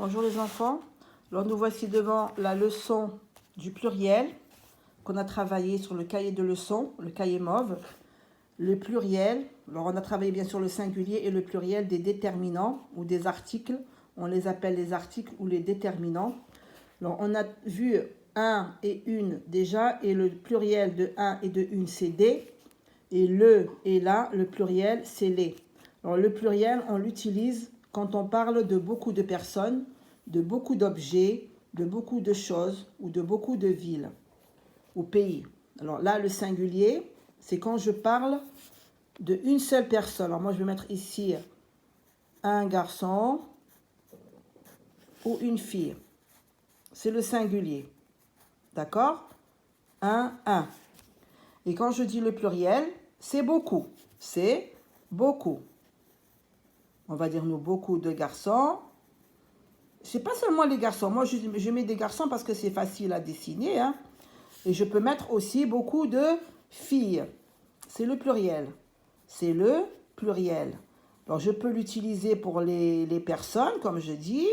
Bonjour les enfants. Alors nous voici devant la leçon du pluriel qu'on a travaillé sur le cahier de leçons, le cahier mauve. Le pluriel, alors on a travaillé bien sûr le singulier et le pluriel des déterminants ou des articles. On les appelle les articles ou les déterminants. Alors on a vu un et une déjà, et le pluriel de un et de une c'est des. Et le et la, le pluriel c'est les. Alors le pluriel on l'utilise quand on parle de beaucoup de personnes, de beaucoup d'objets, de beaucoup de choses ou de beaucoup de villes ou pays. Alors là, le singulier, c'est quand je parle d'une seule personne. Alors moi, je vais mettre ici un garçon ou une fille. C'est le singulier. D'accord? Un. Et quand je dis le pluriel, c'est beaucoup. C'est beaucoup. On va dire nous beaucoup de garçons. C'est pas seulement les garçons. Moi, je mets des garçons parce que c'est facile à dessiner. Hein. Et je peux mettre aussi beaucoup de filles. C'est le pluriel. C'est le pluriel. Alors, je peux l'utiliser pour les personnes, comme je dis,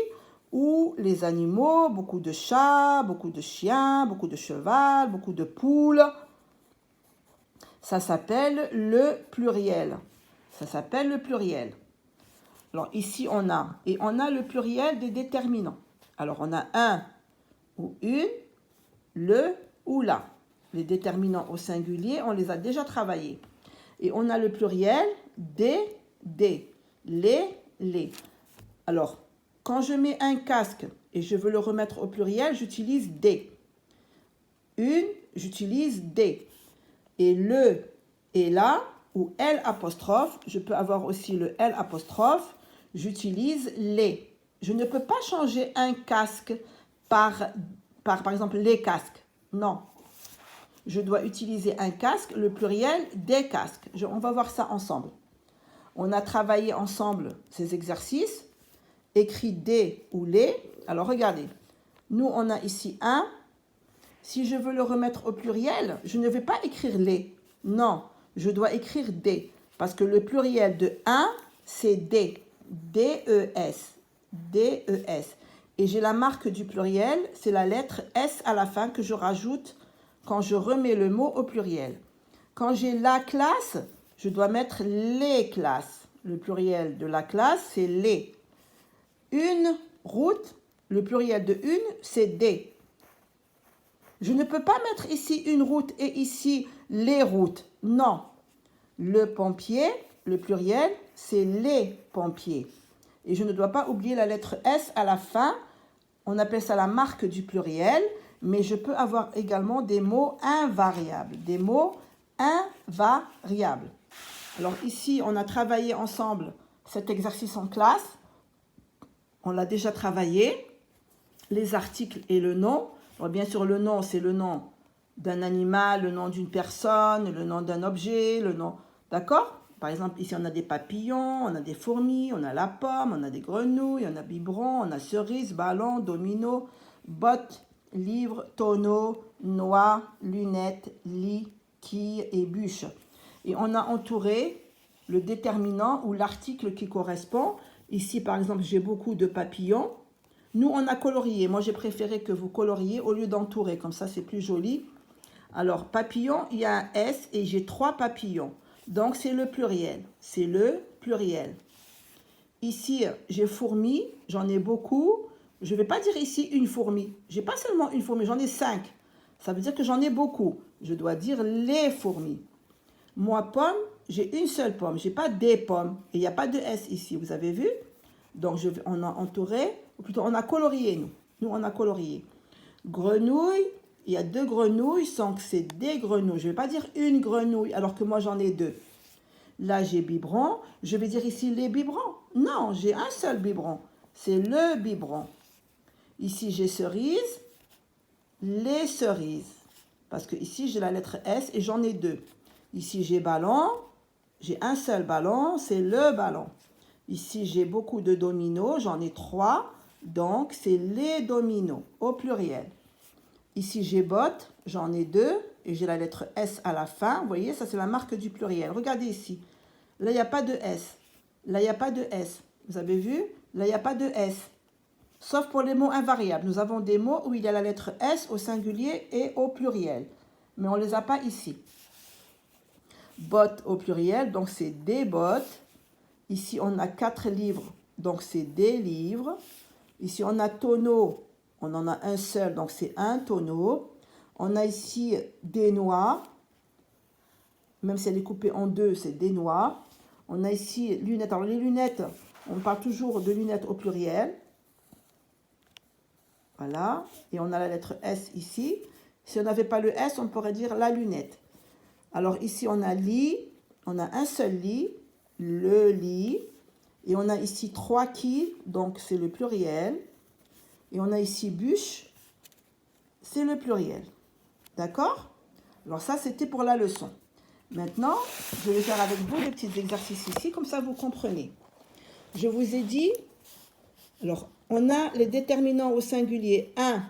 ou les animaux, beaucoup de chats, beaucoup de chiens, beaucoup de cheval, beaucoup de poules. Ça s'appelle le pluriel. Ça s'appelle le pluriel. Alors ici, on a le pluriel des déterminants. Alors, on a un ou une, le ou la. Les déterminants au singulier, on les a déjà travaillés. Et on a le pluriel des, les. Alors, quand je mets un casque et je veux le remettre au pluriel, j'utilise des. Une, j'utilise des. Et le et la, ou L apostrophe, je peux avoir aussi le L apostrophe, j'utilise les. Je ne peux pas changer un casque par exemple, les casques. Non. Je dois utiliser un casque, le pluriel des casques. On va voir ça ensemble. On a travaillé ensemble ces exercices, écrit des ou les. Alors, regardez. Nous, on a ici un. Si je veux le remettre au pluriel, je ne vais pas écrire les. Non, je dois écrire des. Parce que le pluriel de un, c'est des. D-E-S. D-E-S. Et j'ai la marque du pluriel, c'est la lettre S à la fin que je rajoute quand je remets le mot au pluriel. Quand j'ai la classe, je dois mettre les classes. Le pluriel de la classe, c'est les. Une route, le pluriel de une, c'est des. Je ne peux pas mettre ici une route et ici les routes. Non. Le pompier, le pluriel, c'est les pompiers. Et je ne dois pas oublier la lettre S à la fin. On appelle ça la marque du pluriel, mais je peux avoir également des mots invariables. Des mots invariables. Alors ici, on a travaillé ensemble cet exercice en classe. On l'a déjà travaillé. Les articles et le nom. Alors, bien sûr, le nom, c'est le nom d'un animal, le nom d'une personne, le nom d'un objet, le nom... D'accord? Par exemple, ici, on a des papillons, on a des fourmis, on a la pomme, on a des grenouilles, on a biberon, on a cerise, ballon, domino, botte, livre, tonneau, noix, lunettes, lit, quille et bûche. Et on a entouré le déterminant ou l'article qui correspond. Ici, par exemple, j'ai beaucoup de papillons. Nous, on a colorié. Moi, j'ai préféré que vous coloriez au lieu d'entourer. Comme ça, c'est plus joli. Alors, papillon, il y a un S et j'ai 3 papillons. Donc, c'est le pluriel. C'est le pluriel. Ici, j'ai fourmi. J'en ai beaucoup. Je ne vais pas dire ici une fourmi. Je n'ai pas seulement une fourmi, j'en ai 5. Ça veut dire que j'en ai beaucoup. Je dois dire les fourmis. Moi, pomme, j'ai une seule pomme. Je n'ai pas des pommes. Et il n'y a pas de S ici. Vous avez vu? Donc, on a entouré, ou plutôt on a colorié, nous. Nous, on a colorié. Grenouille, il y a 2 grenouilles, donc c'est des grenouilles. Je ne vais pas dire une grenouille, alors que moi, j'en ai 2. Là, j'ai biberon. Je vais dire ici les biberons. Non, j'ai un seul biberon. C'est le biberon. Ici, j'ai cerise. Les cerises. Parce que ici, j'ai la lettre S et j'en ai 2. Ici, j'ai ballon. J'ai un seul ballon, c'est le ballon. Ici, j'ai beaucoup de dominos, j'en ai 3, donc c'est les dominos, au pluriel. Ici, j'ai bottes, j'en ai 2, et j'ai la lettre S à la fin. Vous voyez, ça c'est la marque du pluriel. Regardez ici. Là, il n'y a pas de S. Là, il n'y a pas de S. Vous avez vu? Là, il n'y a pas de S. sauf pour les mots invariables. Nous avons des mots où il y a la lettre S au singulier et au pluriel, mais on ne les a pas ici. Bottes au pluriel, donc c'est des bottes. Ici, on a 4 livres, donc c'est des livres. Ici, on a tonneau, on en a un seul, donc c'est un tonneau. On a ici des noix, même si elle est coupée en deux, c'est des noix. On a ici lunettes. Alors les lunettes, on parle toujours de lunettes au pluriel. Voilà, et on a la lettre S ici. Si on n'avait pas le S, on pourrait dire la lunette. Alors ici, on a lit, on a un seul lit, le lit. Et on a ici 3 quilles, donc c'est le pluriel. Et on a ici bûche, c'est le pluriel. D'accord? Alors ça, c'était pour la leçon. Maintenant, je vais faire avec vous des petits exercices ici, comme ça vous comprenez. Je vous ai dit, alors on a les déterminants au singulier 1,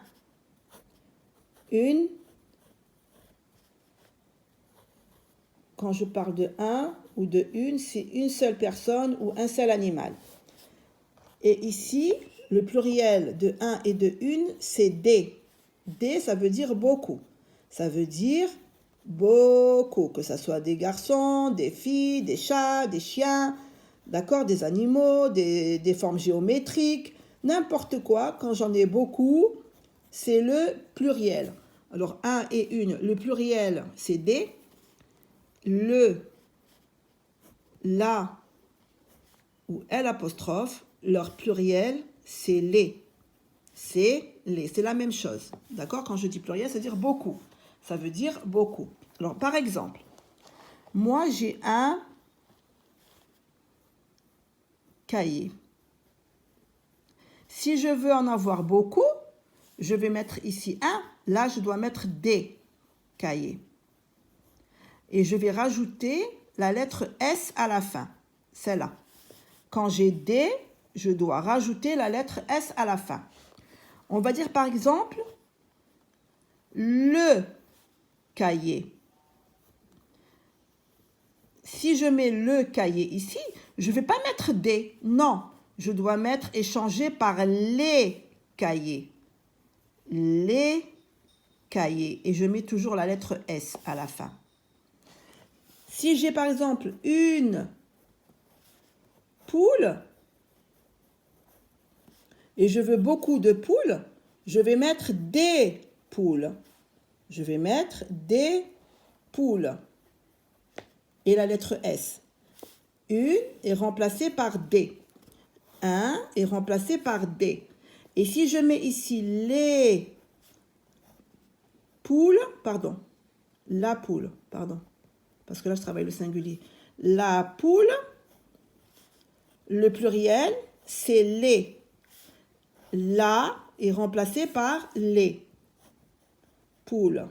une. Quand je parle de 1 ou de une, c'est une seule personne ou un seul animal. Et ici, le pluriel de 1 et de une, c'est des. Des, ça veut dire beaucoup. Ça veut dire beaucoup, que ce soit des garçons, des filles, des chats, des chiens, d'accord, des animaux, des formes géométriques, n'importe quoi. Quand j'en ai beaucoup, c'est le pluriel. Alors, 1 et une, le pluriel, c'est des. Le, la ou L apostrophe, leur pluriel, c'est les. C'est les. C'est la même chose. D'accord? Quand je dis pluriel, ça veut dire beaucoup. Ça veut dire beaucoup. Alors, par exemple, moi, j'ai un cahier. Si je veux en avoir beaucoup, je vais mettre ici un. Là, je dois mettre des cahiers. Et je vais rajouter la lettre S à la fin, celle-là. Quand j'ai des, je dois rajouter la lettre S à la fin. On va dire par exemple, le cahier. Si je mets le cahier ici, je ne vais pas mettre des, non. Je dois mettre et changer par les cahiers. Les cahiers. Et je mets toujours la lettre S à la fin. Si j'ai par exemple une poule et je veux beaucoup de poules, je vais mettre des poules. Je vais mettre des poules. Et la lettre S. Une est remplacée par des. Un est remplacé par des. Et si je mets ici les poules, pardon, la poule, pardon, parce que là je travaille le singulier. La poule, le pluriel, c'est les. La est remplacé par les poules.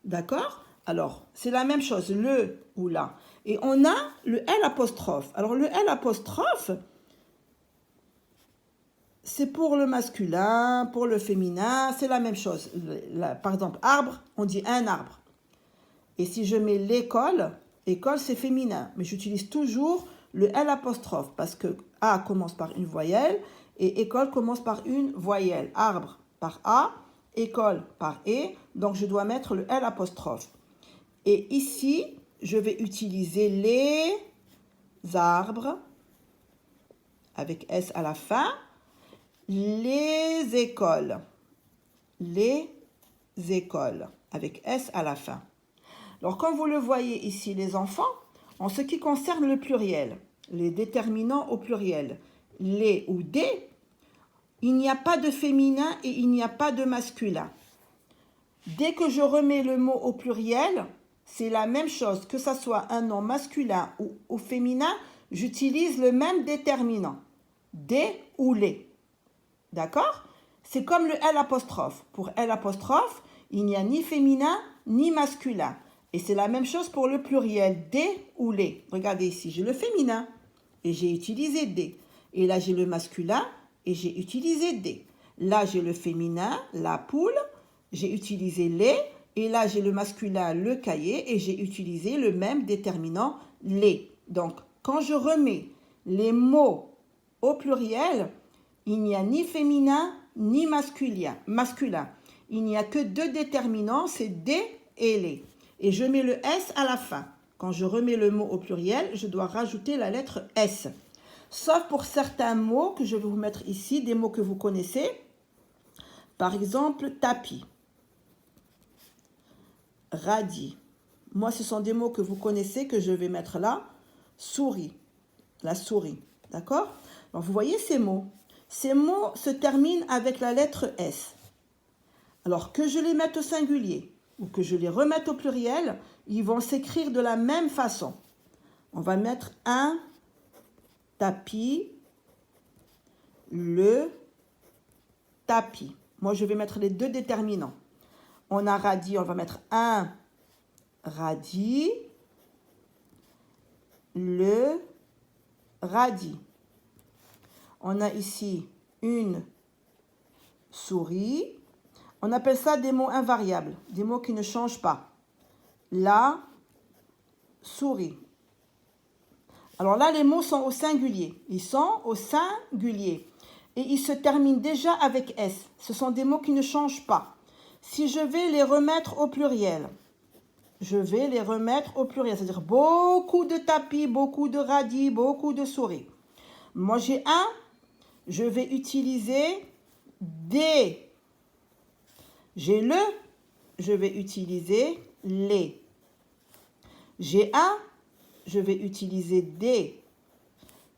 D'accord? Alors, c'est la même chose, le ou la. Et on a le L apostrophe. Alors, le L apostrophe, c'est pour le masculin, pour le féminin, c'est la même chose. Par exemple, arbre, on dit un arbre. Et si je mets l'école, école c'est féminin, mais j'utilise toujours le L apostrophe parce que A commence par une voyelle et école commence par une voyelle. Arbre par A, école par E, donc je dois mettre le L apostrophe. Et ici, je vais utiliser les arbres avec S à la fin, les écoles avec S à la fin. Alors, comme vous le voyez ici, les enfants, en ce qui concerne le pluriel, les déterminants au pluriel, les ou des, il n'y a pas de féminin et il n'y a pas de masculin. Dès que je remets le mot au pluriel, c'est la même chose, que ce soit un nom masculin ou au féminin, j'utilise le même déterminant, des ou les. D'accord? C'est comme le L apostrophe. Pour L apostrophe, il n'y a ni féminin ni masculin. Et c'est la même chose pour le pluriel, des ou les. Regardez ici, j'ai le féminin et j'ai utilisé des. Et là, j'ai le masculin et j'ai utilisé des. Là, j'ai le féminin, la poule, j'ai utilisé les. Et là, j'ai le masculin, le cahier, et j'ai utilisé le même déterminant, les. Donc, quand je remets les mots au pluriel, Il n'y a ni féminin ni masculin. Il n'y a que deux déterminants, c'est des et les. Et je mets le S à la fin. Quand je remets le mot au pluriel, je dois rajouter la lettre S. Sauf pour certains mots que je vais vous mettre ici, des mots que vous connaissez. Par exemple, tapis, radis. Moi, ce sont des mots que vous connaissez, que je vais mettre là. Souris, la souris, d'accord? Alors, vous voyez ces mots. Ces mots se terminent avec la lettre S. Alors, que je les mette au singulier ou que je les remette au pluriel, ils vont s'écrire de la même façon. On va mettre un tapis, le tapis. Moi, je vais mettre les deux déterminants. On a radis, on va mettre un radis, le radis. On a ici une souris. On appelle ça des mots invariables, des mots qui ne changent pas. La souris. Alors là, les mots sont au singulier. Ils sont au singulier. Et ils se terminent déjà avec S. Ce sont des mots qui ne changent pas. Si je vais les remettre au pluriel, c'est-à-dire beaucoup de tapis, beaucoup de radis, beaucoup de souris. Moi, j'ai un, je vais utiliser des. J'ai le, je vais utiliser les. J'ai un, je vais utiliser des.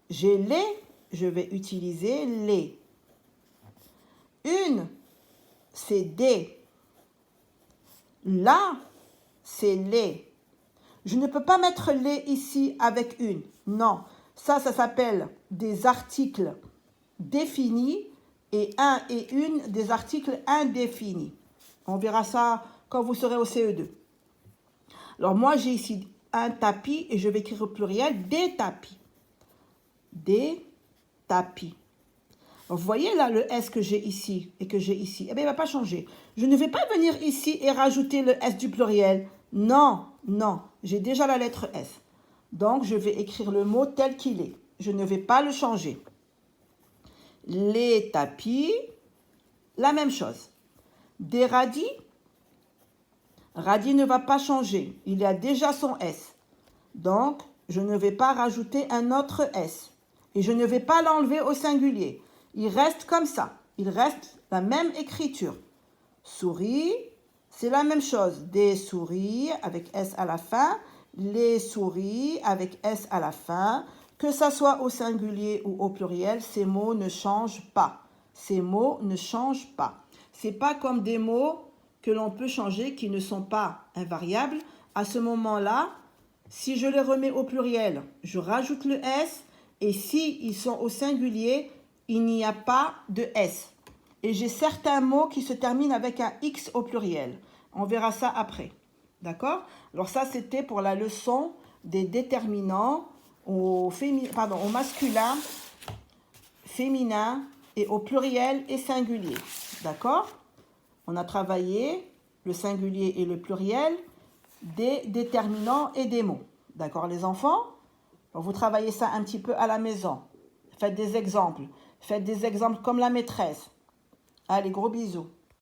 J'ai les, je vais utiliser les. Une, c'est des. Là, c'est les. Je ne peux pas mettre les ici avec une. Non, ça s'appelle des articles définis et un et une des articles indéfinis. On verra ça quand vous serez au CE2. Alors moi, j'ai ici un tapis et je vais écrire au pluriel des tapis. Des tapis. Alors, vous voyez là le S que j'ai ici et que j'ai ici. Eh bien, il ne va pas changer. Je ne vais pas venir ici et rajouter le S du pluriel. Non, non. J'ai déjà la lettre S. Donc, je vais écrire le mot tel qu'il est. Je ne vais pas le changer. Les tapis, la même chose. Des radis. Radis ne va pas changer. Il a déjà son S. Donc, je ne vais pas rajouter un autre S. Et je ne vais pas l'enlever au singulier. Il reste comme ça. Il reste la même écriture. Souris, c'est la même chose. Des souris avec S à la fin. Les souris avec S à la fin. Que ça soit au singulier ou au pluriel, ces mots ne changent pas. Ces mots ne changent pas. Ce n'est pas comme des mots que l'on peut changer qui ne sont pas invariables. À ce moment-là, si je les remets au pluriel, je rajoute le S. Et si ils sont au singulier, il n'y a pas de S. Et j'ai certains mots qui se terminent avec un X au pluriel. On verra ça après. D'accord? Alors ça, c'était pour la leçon des déterminants au masculin, féminin et au pluriel et singulier. D'accord? On a travaillé le singulier et le pluriel des déterminants et des mots. D'accord, les enfants? Vous travaillez ça un petit peu à la maison. Faites des exemples. Faites des exemples comme la maîtresse. Allez, gros bisous.